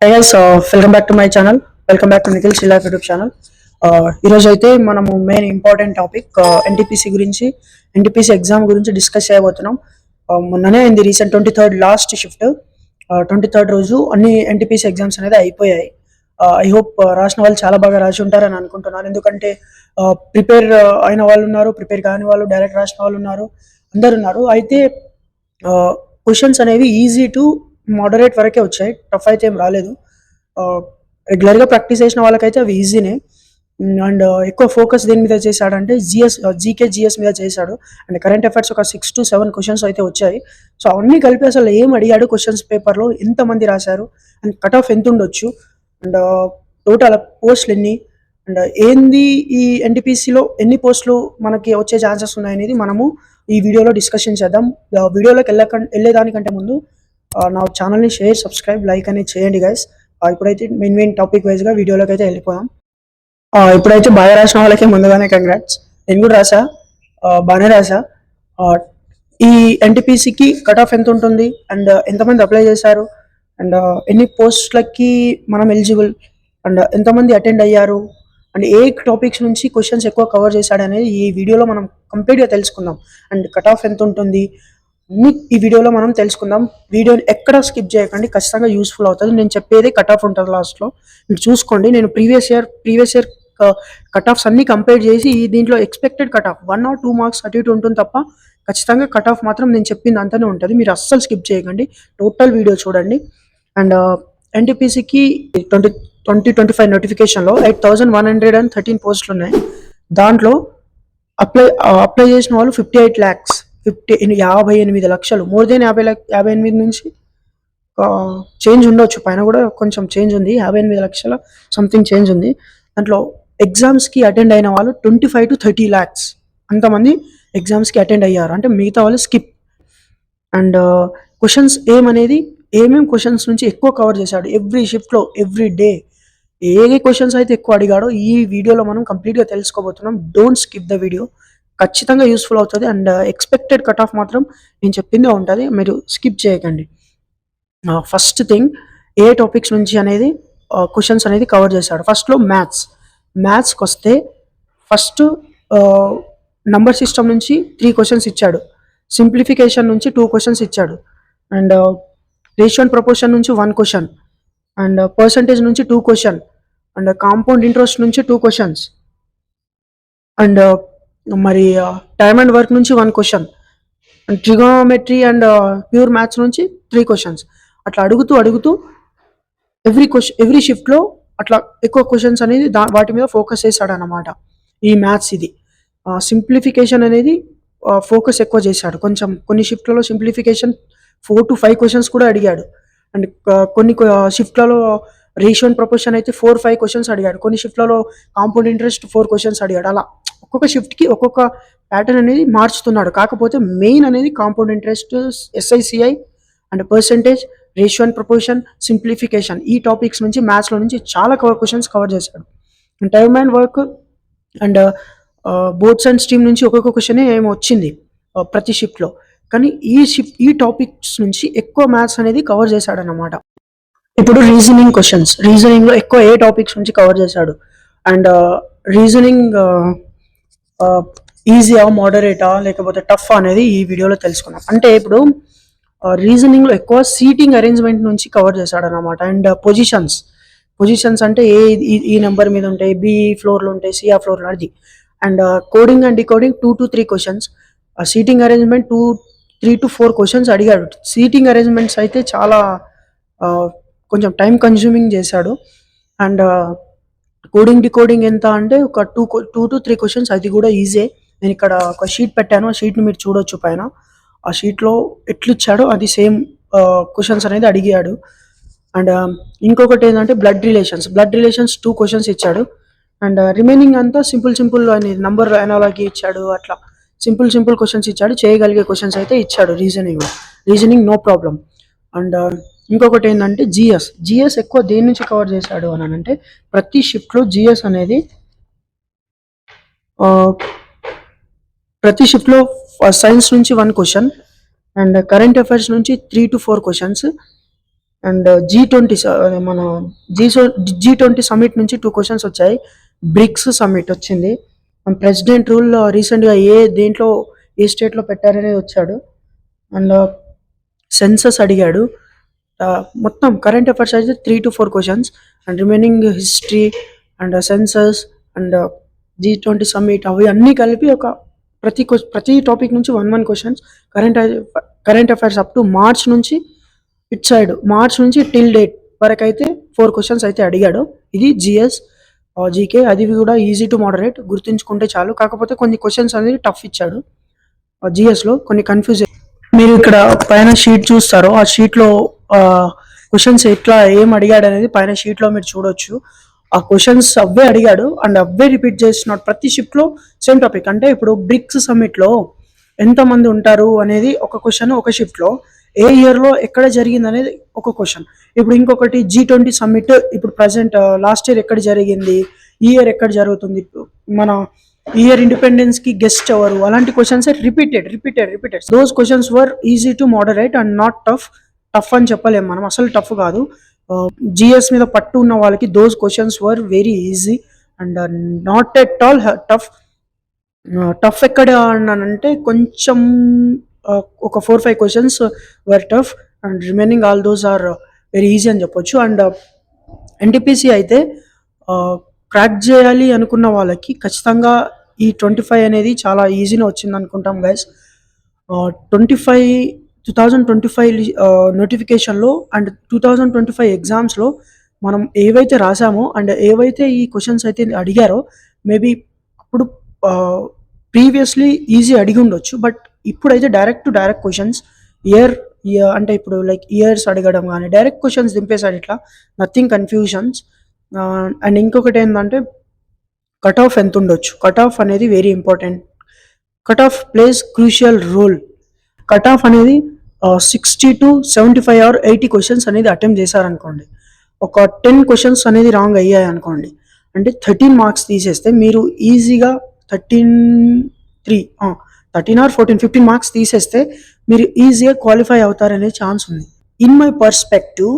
Hey guys, welcome back to my channel. Welcome back to Nikhil Chilla YouTube channel. ఈరోజు అయితే మనము main important topic NTPC గురించి NTPC exam గురించి discuss చేయబోతున్నాం. మొన్ననే అయింది recent 23rd last shift. 23rd రోజు అన్ని ఎన్టీపీసీ ఎగ్జామ్స్ అనేది అయిపోయాయి. ఐ హోప్ రాసిన వాళ్ళు చాలా బాగా రాసి ఉంటారని అనుకుంటున్నాను. ఎందుకంటే ప్రిపేర్ అయిన వాళ్ళు ఉన్నారు, ప్రిపేర్ కాని వాళ్ళు, డైరెక్ట్ రాసిన వాళ్ళు ఉన్నారు, అందరు ఉన్నారు. అయితే క్వశ్చన్స్ అనేవి ఈజీ టు మోడరేట్ వరకే వచ్చాయి, టఫ్ అయితే ఏం రాలేదు. రెగ్యులర్గా ప్రాక్టీస్ చేసిన వాళ్ళకైతే అవి ఈజీనే. అండ్ ఎక్కువ ఫోకస్ దేని మీద చేశాడంటే జీకే జిఎస్ మీద చేశాడు. అండ్ కరెంట్ అఫైర్స్ ఒక 6 to 7 క్వశ్చన్స్ అయితే వచ్చాయి. సో అవన్నీ కలిపి అసలు ఏం అడిగాడు క్వశ్చన్స్ పేపర్లో, ఎంతమంది రాశారు, అండ్ కట్ ఆఫ్ ఎంత ఉండొచ్చు, అండ్ టోటల్ పోస్టులు ఎన్ని, అండ్ ఏంది ఈ ఎన్టీపీసీలో ఎన్ని పోస్టులు మనకి వచ్చే ఛాన్సెస్ ఉన్నాయనేది మనము ఈ వీడియోలో డిస్కషన్ చేద్దాం. వీడియోలోకి వెళ్ళేదానికంటే ముందు నా ఛానల్ని షేర్, సబ్స్క్రైబ్, లైక్ అనేది చేయండి గైస్. ఇప్పుడైతే మెయిన్ టాపిక్ వైజ్గా వీడియోలోకి అయితే వెళ్ళిపోదాం. ఇప్పుడైతే బాగా రాసిన వాళ్ళకి ముందుగానే కంగ్రాట్స్. నేను కూడా రాసా, బాగానే రాసా. ఈ ఎన్టీపీసీకి కట్ ఆఫ్ ఎంత ఉంటుంది, అండ్ ఎంతమంది అప్లై చేశారు, అండ్ ఎన్ని పోస్టులకి మనం ఎలిజిబుల్, అండ్ ఎంతమంది అటెండ్ అయ్యారు, అండ్ ఏ టాపిక్స్ నుంచి క్వశ్చన్స్ ఎక్కువ కవర్ చేశాడు అనేది ఈ వీడియోలో మనం కంప్లీట్గా తెలుసుకుందాం. అండ్ కట్ ఆఫ్ ఎంత ఉంటుంది అన్ని ఈ వీడియోలో మనం తెలుసుకుందాం. వీడియోని ఎక్కడ స్కిప్ చేయకండి, ఖచ్చితంగా యూస్ఫుల్ అవుతుంది. నేను చెప్పేది కట్ ఆఫ్ ఉంటుంది లాస్ట్లో, మీరు చూసుకోండి. నేను ప్రీవియస్ ఇయర్ కట్ ఆఫ్స్ అన్ని కంపేర్ చేసి దీంట్లో expected cut off 1 or 2 marks అటు ఇటు ఉంటుంది తప్ప ఖచ్చితంగా కట్ ఆఫ్ మాత్రం నేను చెప్పింది అంతనే ఉంటుంది. మీరు అస్సలు స్కిప్ చేయకండి, టోటల్ వీడియో చూడండి. అండ్ ఎన్టీపీసీకి 2025 నోటిఫికేషన్లో 8,113 పోస్టులు ఉన్నాయి. దాంట్లో అప్లై చేసిన వాళ్ళు 58 lakhs, 58 లక్షలు, మోర్ దెన్ 58 నుంచి చేంజ్ ఉండొచ్చు, పైన కూడా కొంచెం చేంజ్ ఉంది, 58 లక్షల సంథింగ్ చేంజ్ ఉంది. దాంట్లో ఎగ్జామ్స్కి అటెండ్ అయిన వాళ్ళు 25 to 30 lakhs అంతమంది ఎగ్జామ్స్కి అటెండ్ అయ్యారు. అంటే మిగతా వాళ్ళు స్కిప్. అండ్ క్వశ్చన్స్ ఏమేమి క్వశ్చన్స్ నుంచి ఎక్కువ కవర్ చేశాడు ఎవ్రీ షిఫ్ట్లో, ఎవ్రీ డే ఏ క్వశ్చన్స్ అయితే ఎక్కువ అడిగాడో ఈ వీడియోలో మనం కంప్లీట్గా తెలుసుకోబోతున్నాం. డోంట్ స్కిప్ ద వీడియో, ఖచ్చితంగా యూస్ఫుల్ అవుతుంది. అండ్ ఎక్స్పెక్టెడ్ కట్ ఆఫ్ మాత్రం నేను చెప్పిందే ఉంటుంది, మీరు స్కిప్ చేయకండి. ఫస్ట్ థింగ్, ఏ టాపిక్స్ నుంచి అనేది క్వశ్చన్స్ అనేది కవర్ చేశాడు. ఫస్ట్లో మ్యాథ్స్కి వస్తే ఫస్ట్ నంబర్ సిస్టమ్ నుంచి 3 క్వశ్చన్స్ ఇచ్చాడు, సింప్లిఫికేషన్ నుంచి 2 క్వశ్చన్స్ ఇచ్చాడు, అండ్ రేషియో అండ్ ప్రపోర్షన్ నుంచి 1 క్వశ్చన్, అండ్ పర్సంటేజ్ నుంచి 2 క్వశ్చన్, అండ్ కాంపౌండ్ ఇంట్రెస్ట్ నుంచి 2 క్వశ్చన్స్, అండ్ మరి టైమ్ అండ్ వర్క్ నుంచి 1 question, and trigonometry and pure maths నుంచి 3 క్వశ్చన్స్. అట్లా అడుగుతూ ఎవ్రీ షిఫ్ట్లో అట్లా ఎక్కువ క్వశ్చన్స్ అనేది వాటి మీద ఫోకస్ చేశాడు అన్నమాట. ఈ మ్యాథ్స్ ఇది సింప్లిఫికేషన్ అనేది ఫోకస్ ఎక్కువ చేశాడు. కొన్ని షిఫ్ట్లలో సింప్లిఫికేషన్ 4 to 5 క్వశ్చన్స్ కూడా అడిగాడు. అండ్ కొన్ని షిఫ్ట్లలో రేషియో అండ్ ప్రపోర్షన్ అయితే 4-5 క్వశ్చన్స్ అడిగాడు. కొన్ని షిఫ్ట్లలో కాంపౌండ్ ఇంట్రెస్ట్ 4 క్వశ్చన్స్ అడిగాడు. అలా ఒక్కొక్క షిఫ్ట్కి ఒక్కొక్క ప్యాటర్న్ అనేది మార్చుతున్నాడు. కాకపోతే మెయిన్ అనేది compound interest, SICI and percentage, ratio and proportion, simplification, ఈ టాపిక్స్ నుంచి మ్యాథ్స్లో నుంచి చాలా క్వశ్చన్స్ కవర్ చేశాడు. Time and work and boards and stream నుంచి ఒక్కొక్క క్వశ్చన్ ఏమో వచ్చింది ప్రతి షిఫ్ట్లో. కానీ ఈ టాపిక్స్ నుంచి ఎక్కువ మ్యాథ్స్ అనేది కవర్ చేశాడు అన్నమాట. ఇప్పుడు రీజనింగ్లో ఎక్కువ ఏ టాపిక్స్ నుంచి కవర్ చేశాడు, అండ్ రీజనింగ్ ఈజీయా, మోడరేటా, లేకపోతే టఫ్ అనేది ఈ వీడియోలో తెలుసుకున్నాం. అంటే ఇప్పుడు రీజనింగ్లో ఎక్కువ సీటింగ్ అరేంజ్మెంట్ నుంచి కవర్ చేశాడు అనమాట. అండ్ పొజిషన్స్ అంటే ఈ నెంబర్ మీద ఉంటాయి, B ఫ్లోర్లో ఉంటాయి, C ఫ్లోర్లో, అది. And coding and decoding 2 to 3 questions, seating arrangement 3 to 4 questions అడిగాడు. సీటింగ్ అరేంజ్మెంట్స్ అయితే చాలా కొంచెం టైం కన్జ్యూమింగ్ చేశాడు. అండ్ కోడింగ్ డికోడింగ్ ఎంత అంటే ఒక 2 to 3 క్వశ్చన్స్, అది కూడా ఈజీ. నేను ఇక్కడ ఒక షీట్ పెట్టాను, ఆ షీట్ని మీరు చూడొచ్చు పైన. ఆ షీట్లో ఎట్లిచ్చాడో అది సేమ్ క్వశ్చన్స్ అనేది అడిగాడు. అండ్ ఇంకొకటి ఏంటంటే బ్లడ్ రిలేషన్స్ 2 క్వశ్చన్స్ ఇచ్చాడు. అండ్ రిమైనింగ్ అంతా సింపుల్ అని నంబర్ ఎనాలజీ ఇచ్చాడు. అట్లా సింపుల్ క్వశ్చన్స్ ఇచ్చాడు, చేయగలిగే క్వశ్చన్స్ అయితే ఇచ్చాడు. Reasoning no problem. అండ్ ఇంకొకటి ఏంటంటే జిఎస్ ఎక్కువ దేని నుంచి కవర్ చేశాడు అని అంటే ప్రతి షిఫ్ట్లో జిఎస్ అనేది ప్రతి షిఫ్ట్లో సైన్స్ నుంచి 1 క్వశ్చన్, అండ్ కరెంట్ అఫైర్స్ నుంచి 3 to 4 క్వశ్చన్స్, అండ్ G20 మన G20 సమ్మిట్ నుంచి 2 క్వశ్చన్స్ వచ్చాయి. బ్రిక్స్ సమ్మిట్ వచ్చింది. ప్రెసిడెంట్ రూల్ రీసెంట్గా దేంట్లో ఏ స్టేట్లో పెట్టారనేది వచ్చాడు. అండ్ సెన్సస్ అడిగాడు. మొత్తం కరెంట్ అఫైర్స్ అయితే 3 to 4 questions and remaining history and census and G20 summit అవి అన్నీ కలిపి ఒక ప్రతి టాపిక్ నుంచి 1 questions. Current affairs up to March నుంచి మార్చ్ నుంచి టిల్ డేట్ వరకు అయితే 4 క్వశ్చన్స్ అయితే అడిగాడు. ఇది జిఎస్ జీకే, అది కూడా ఈజీ టు మోడరేట్, గుర్తుంచుకుంటే చాలు. కాకపోతే కొన్ని క్వశ్చన్స్ అనేది టఫ్ ఇచ్చాడు. జిఎస్లో కొన్ని కన్ఫ్యూజ్. మీరు ఇక్కడ పైన షీట్ చూస్తారో ఆ షీట్లో క్వశ్చన్స్ ఎట్లా ఏం అడిగాడు అనేది పైన షీట్లో మీరు చూడొచ్చు. ఆ క్వశ్చన్స్ అవే అడిగాడు అండ్ అవే రిపీట్ చేస్తున్నాడు ప్రతి షిఫ్ట్లో సేమ్ టాపిక్. అంటే ఇప్పుడు బ్రిక్స్ సమ్మిట్లో ఎంతమంది ఉంటారు అనేది ఒక క్వశ్చన్ ఒక షిఫ్ట్లో, ఏ ఇయర్లో ఎక్కడ జరిగింది అనేది ఒక క్వశ్చన్. ఇప్పుడు ఇంకొకటి G20 సమ్మిట్ ఇప్పుడు ప్రజెంట్ లాస్ట్ ఇయర్ ఎక్కడ జరిగింది, ఈ ఇయర్ ఎక్కడ జరుగుతుంది, మన ఇయర్ ఇండిపెండెన్స్ కి గెస్ట్ ఎవరు, అలాంటి questions repeated. Those questions were easy to moderate and not tough అని చెప్పలేము మనం, అసలు టఫ్ కాదు. జిఎస్ మీద పట్టు ఉన్న వాళ్ళకి those questions were very easy and not at all tough ఎక్కడ అన్నానంటే కొంచెం ఒక 4-5 questions were tough and remaining all those are very easy అని చెప్పొచ్చు. అండ్ ఎన్టీపీసీ అయితే క్రాక్ చేయాలి అనుకున్న వాళ్ళకి ఖచ్చితంగా ఈ 25 అనేది చాలా ఈజీగా వచ్చింది అనుకుంటాం గైస్. 2025 నోటిఫికేషన్లో అండ్ 2025 ఎగ్జామ్స్లో మనం ఏవైతే రాసామో అండ్ ఏవైతే ఈ క్వశ్చన్స్ అయితే అడిగారో మేబీ అప్పుడు ప్రీవియస్లీ ఈజీ అడిగి ఉండొచ్చు. బట్ ఇప్పుడైతే డైరెక్ట్ క్వశ్చన్స్ అంటే ఇప్పుడు లైక్ ఇయర్స్ అడగడం కానీ డైరెక్ట్ క్వశ్చన్స్ దింపేశాడు ఇట్లా, నథింగ్ కన్ఫ్యూజన్స్. అండ్ ఇంకొకటి ఏంటంటే కట్ ఆఫ్ ఎంత ఉండొచ్చు, కట్ ఆఫ్ అనేది very important. Cut off plays crucial role. Cut off అనేది 60 to 75 or 80 క్వశ్చన్స్ అనేది అటెంప్ట్ చేశారనుకోండి, ఒక 10 క్వశ్చన్స్ అనేది రాంగ్ అయ్యాయి అనుకోండి, అంటే 13 మార్క్స్ తీసేస్తే మీరు ఈజీగా 13 or 14, 15 మార్క్స్ తీసేస్తే మీరు ఈజీగా క్వాలిఫై అవుతారనే ఛాన్స్ ఉంది. ఇన్ మై పర్స్పెక్టివ్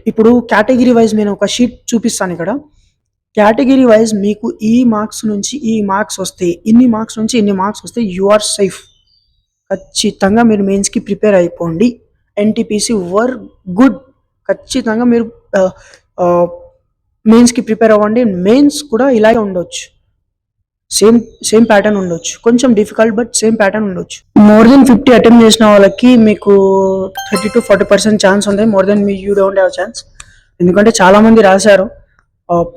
ఇప్పుడు కేటగిరీ వైజ్ నేను ఒక షీట్ చూపిస్తాను ఇక్కడ. కేటగిరీ వైజ్ మీకు ఈ మార్క్స్ నుంచి ఈ మార్క్స్ వస్తే, ఇన్ని మార్క్స్ నుంచి ఇన్ని మార్క్స్ వస్తే యు ఆర్ సేఫ్. ఖచ్చితంగా మీరు మెయిన్స్కి ప్రిపేర్ అయిపోండి. NTPC were good. ఖచ్చితంగా మీరు మెయిన్స్కి ప్రిపేర్ అవ్వండి. మెయిన్స్ కూడా ఇలాగే ఉండొచ్చు, సేమ్ ప్యాటర్న్ ఉండొచ్చు, కొంచెం డిఫికల్ట్ బట్ సేమ్ ప్యాటర్న్ ఉండొచ్చు. మోర్ దెన్ 50 అటెంప్ట్ చేసిన వాళ్ళకి మీకు 30 to 40% ఛాన్స్ ఉంది. More than you don't have chance. ఎందుకంటే చాలా మంది రాశారు,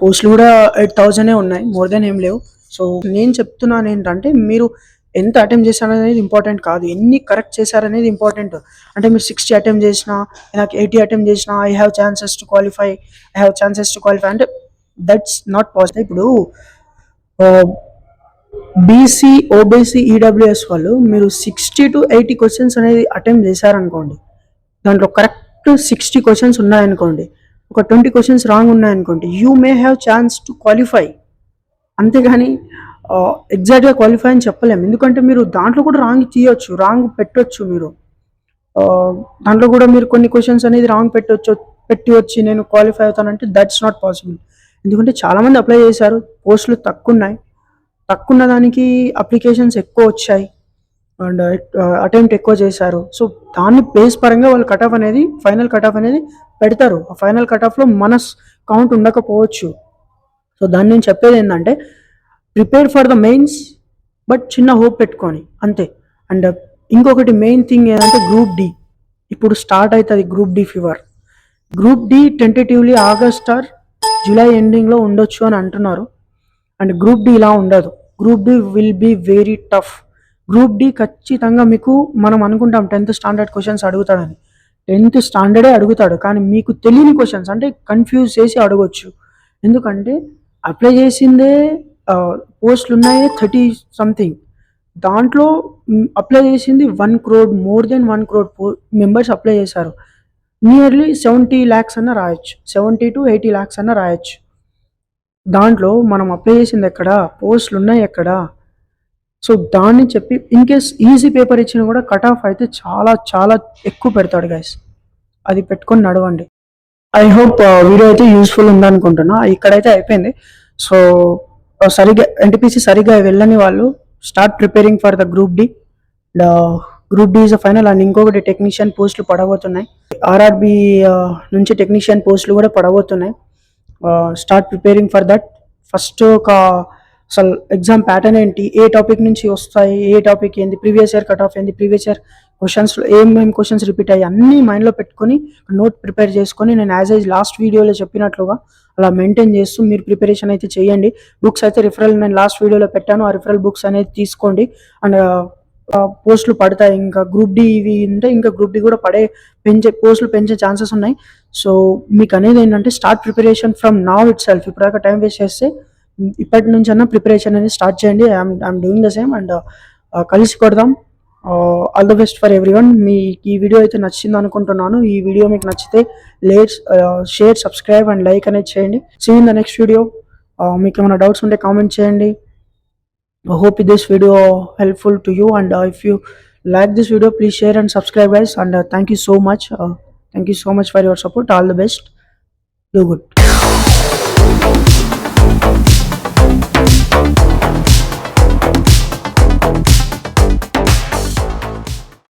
పోస్టులు కూడా 8,000 ఉన్నాయి, మోర్ దెన్ ఏం లేవు. సో నేను చెప్తున్నాను ఏంటంటే మీరు ఎంత అటెంప్ట్ చేశారనేది ఇంపార్టెంట్ కాదు, ఎన్ని కరెక్ట్ చేశారనేది ఇంపార్టెంట్. అంటే మీరు 60 అటెంప్ట్ చేసినా, నాకు 80 అటెంప్ట్ చేసినా I have chances to qualify అంటే దట్స్ నాట్ పాసిబుల్. ఇప్పుడు బీసీ, ఓబీసీ, ఈడబ్ల్యూఎస్ వాళ్ళు మీరు 60 to 80 క్వశ్చన్స్ అనేది అటెంప్ట్ చేశారనుకోండి, దాంట్లో కరెక్ట్ 60 క్వశ్చన్స్ ఉన్నాయనుకోండి, ఒక 20 క్వశ్చన్స్ రాంగ్ ఉన్నాయనుకోండి, you may have chance to qualify. అంతేగాని ఎగ్జాక్ట్గా క్వాలిఫై అని చెప్పలేము. ఎందుకంటే మీరు దాంట్లో కూడా రాంగ్ తీయొచ్చు, రాంగ్ పెట్టొచ్చు. మీరు దాంట్లో కూడా మీరు కొన్ని క్వశ్చన్స్ అనేది రాంగ్ పెట్టి వచ్చి నేను క్వాలిఫై అవుతానంటే దట్స్ నాట్ పాసిబుల్. ఎందుకంటే చాలామంది అప్లై చేశారు, పోస్టులు తక్కువ ఉన్న దానికి అప్లికేషన్స్ ఎక్కువ వచ్చాయి అండ్ అటెంప్ట్ ఎక్కువ చేశారు. సో దాన్ని బేస్ పరంగా వాళ్ళు ఫైనల్ కట్ ఆఫ్ అనేది పెడతారు. ఆ ఫైనల్ కట్ ఆఫ్లో మన కౌంట్ ఉండకపోవచ్చు. సో దాన్ని నేను చెప్పేది ఏంటంటే prepare for the mains, but చిన్న హోప్ పెట్టుకొని అంతే. అండ్ ఇంకొకటి మెయిన్ థింగ్ ఏంటంటే గ్రూప్ డి ఇప్పుడు స్టార్ట్ అవుతుంది. Group D tentatively August or July ఎండింగ్లో ఉండొచ్చు అని అంటున్నారు. అండ్ గ్రూప్ డి ఇలా ఉండదు. Group D will be very tough. Group D ఖచ్చితంగా మీకు మనం అనుకుంటాం 10th స్టాండర్డ్ క్వశ్చన్స్ అడుగుతాడని, 10th స్టాండర్డే అడుగుతాడు, కానీ మీకు తెలియని క్వశ్చన్స్ అంటే కన్ఫ్యూజ్ చేసి అడగొచ్చు. ఎందుకంటే అప్లై చేసిందే పోస్టులు ఉన్నాయి 30 something, దాంట్లో అప్లై చేసింది 1 crore, more than 1 crore members apply చేశారు. నియర్లీ 70 lakhs అన్న రాయొచ్చు, 70 to 80 lakhs అన్న రాయొచ్చు. దాంట్లో మనం అప్లై చేసింది ఎక్కడ, పోస్టులు ఉన్నాయి ఎక్కడ. సో దాన్ని చెప్పి ఇన్ కేస్ ఈజీ పేపర్ ఇచ్చినా కూడా కట్ ఆఫ్ అయితే చాలా చాలా ఎక్కువ పెడతాడు గైస్. అది పెట్టుకొని నడవండి. ఐ హోప్ వీడియో అయితే యూస్ఫుల్ ఉందనుకుంటున్నా. ఇక్కడైతే అయిపోయింది. సో సరిగ్గా ఎన్టీపీసీ సరిగ్గా వెళ్ళని వాళ్ళు start preparing for the group D. Group D is a final. And ఇంకొకటి టెక్నీషియన్ పోస్టులు పడబోతున్నాయి. ఆర్ఆర్బి నుంచి టెక్నీషియన్ పోస్టులు కూడా పడబోతున్నాయి. Start preparing for that. First ఒక అసలు ఎగ్జామ్ ప్యాటర్న్ ఏంటి, ఏ టాపిక్ నుంచి వస్తాయి, ఏ టాపిక్ ఏంది, ప్రీవియస్ ఇయర్ కట్ ఆఫ్ ఏంది, ప్రీవియస్ ఇయర్ క్వశ్చన్స్లో ఏమేమి క్వశ్చన్స్ రిపీట్ అయ్యి అన్నీ మైండ్లో పెట్టుకొని నోట్ ప్రిపేర్ చేసుకొని నేను లాస్ట్ వీడియోలో చెప్పినట్లుగా అలా మెయింటైన్ చేస్తూ మీరు ప్రిపరేషన్ అయితే చేయండి. బుక్స్ అయితే రిఫరల్ నేను లాస్ట్ వీడియోలో పెట్టాను. ఆ రిఫరల్ బుక్స్ అనేది తీసుకోండి. అండ్ పోస్టులు పడతాయి. ఇంకా గ్రూప్ డి ఇవి ఉంటే ఇంకా గ్రూప్ డి కూడా పోస్టులు పెంచే ఛాన్సెస్ ఉన్నాయి. సో మీకు అనేది ఏంటంటే start preparation from now it self. ఇప్పుడు టైం వేస్ట్ చేస్తే ఇప్పటి నుంచి అన్న ప్రిపరేషన్ అనేది స్టార్ట్ చేయండి. I'm doing the same. And కలిసి కొడదాం. All the best for every one. మీకు ఈ వీడియో అయితే నచ్చింది అనుకుంటున్నాను. ఈ వీడియో మీకు నచ్చితే షేర్, సబ్స్క్రైబ్ అండ్ లైక్ అనేది చేయండి. See in the next video. మీకు ఏమైనా డౌట్స్ ఉంటే కామెంట్ చేయండి. I hope this video helpful to you, and if you like this video, please share and subscribe guys. And thank you so much. Thank you so much for your support. All the best. Do good.